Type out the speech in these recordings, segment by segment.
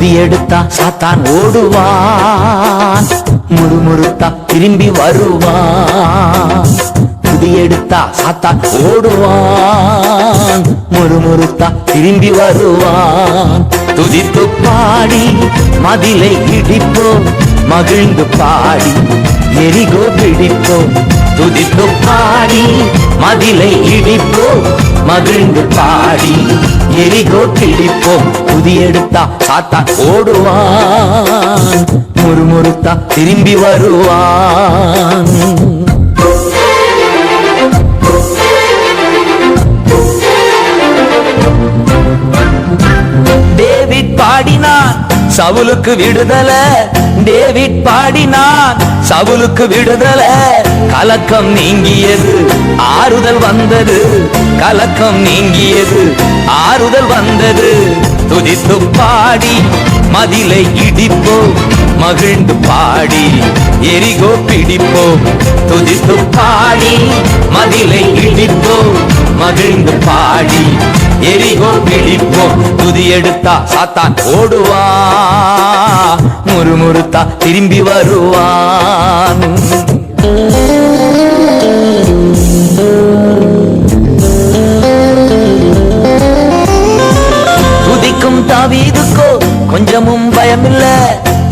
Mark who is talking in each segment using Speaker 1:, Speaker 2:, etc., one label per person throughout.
Speaker 1: துதி எடுத்தா சாத்தான் ஓடுவான், முறுமுறுத்தா திரும்பி வருவான். துதி எடுத்தா சாத்தான் ஓடுவான், முறுமுறுத்தா திரும்பி வருவான். துதித்து பாடி மதிலை இடிப்போம், மகிழ்ந்து பாடி எரிகோ பிடிப்போம். துதித்து பாடி மதிலை இடிப்போம், மகிழ்ந்து பாடி எரிகோ பிடிப்போம். துதி எடுத்தா சாத்தான் ஓடுவான், முறுமுறுத்தா திரும்பி வருவான். டேவிட் பாடினான் சவுலுக்கு விடுதலை, டேவிட் பாடினான் சவுலுக்கு விடுதலை. கலக்கம் நீங்கியது, ஆறுதல் வந்தது, கலக்கம் நீங்கியது, ஆறுதல் வந்தது. துதித்து பாடி மதிலை இடிப்போம், மகிழ்ந்து பாடி எரிகோ பிடிப்போம். துதித்து பாடி மதிலை இடிப்போம், மகிழ்ந்து பாடி எரிகோ பிடிப்போம். துதி எடுத்தா சாத்தான் ஓடுவான், முறுமுறுத்தா திரும்பி வருவான். துதிக்கும் தாவீதுக்கோ கொஞ்சமும் பயமில்ல,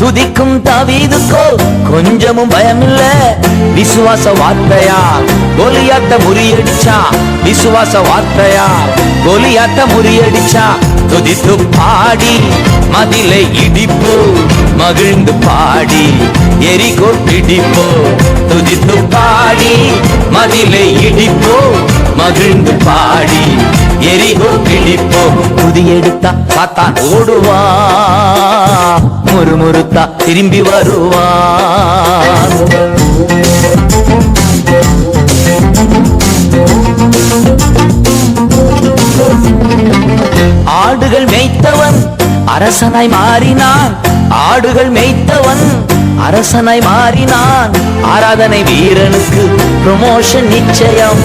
Speaker 1: துதிக்கும் தாவீதுக்கோ கொஞ்சமும் பயமில்ல. விசுவாச வார்த்தையா கோலியாத்த முறியடிச்சா, விசுவாச வார்த்தையா கோலியாத்த முறியடிச்சா. துதித்து பாடி மதிலை இடிப்போ, மகிழ்ந்து பாடி எரிகோ பிடிப்போ. துதித்து பாடி மதிலை இடிப்போ, மகிழ்ந்து பாடி எரிகோ பிடிப்போ. துதி எடுத்தா சாத்தான் ஓடுவான், முறுமுறுத்தா திரும்பி வருவான். ஆடுகள் மேய்த்தவன் அரசனாய் மாறினான், ஆடுகள் மேய்த்தவன் அரசனாய் மாறினான். ஆராதனை வீரனுக்கு ப்ரமோஷன் நிச்சயம்,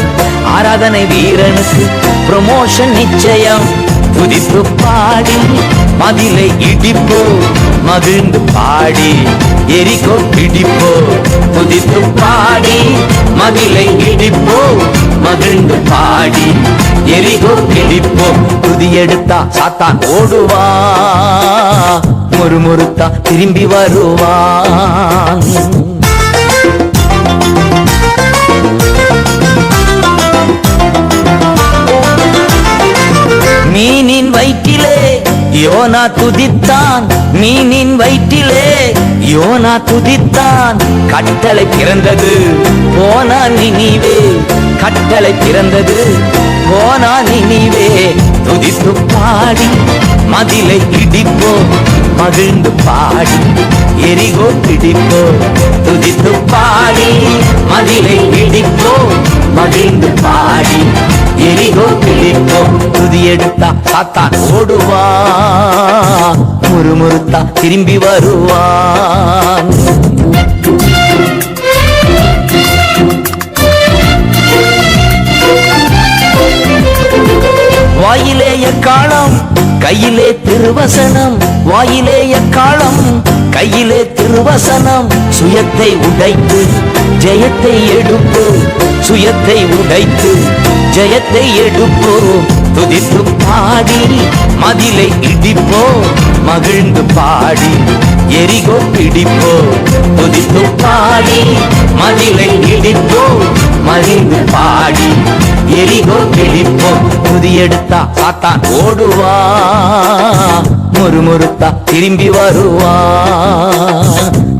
Speaker 1: ஆராதனை வீரனுக்கு ப்ரமோஷன் நிச்சயம். துதித்து பாடி மதிலை இடிப்போ, மகிழ்ந்து பாடி எரிகோ பிடிப்போ. துதித்து பாடி மதிலை இடிப்போ, மகிழ்ந்து பாடி எரிகோ பிடிப்போ. துதி எடுத்தா சாத்தான் ஓடுவான், முறுமுறுத்தா திரும்பி வருவான். மீனின் வயிற்றிலே யோனா துதித்தான், மீனின் வயிற்றிலே யோனா துதித்தான். கட்டளை பிறந்தது போனா நினிவே, கட்டளை பிறந்தது போனா நினிவே. துதித்து பாடி மதிலை இடிப்போ, மகிழ்ந்து பாடி எரிகோ பிடிப்போ. துதித்து பாடி மதிலை இடிப்போ, மகிழ்ந்து பாடி எரிகோ பிடிப்போ. துதி எடுத்தா சாத்தான் ஓடுவான், முறுமுறுத்தா திரும்பி வருவான். வாயிலே எக்காலம் கையிலே திருவசனம், வாயிலே எக்காலம் கையிலே திருவசனம். சுயத்தை உடைத்து ஜெயத்தை எடுப்போ, சுயத்தை உடைத்து ஜெயத்தை எடுப்போ. துதித்து பாடி மதிலை இடிப்போ, மகிழ்ந்து பாடி எரிகோ பிடிப்போ. துதித்து பாடி மதிலை இடிப்போ, மகிழ்ந்து பாடி எரிகோ பிடிப்போ. துதி எடுத்தா சாத்தான் ஓடுவான், முறுமுறுத்தா திரும்பி வருவான்.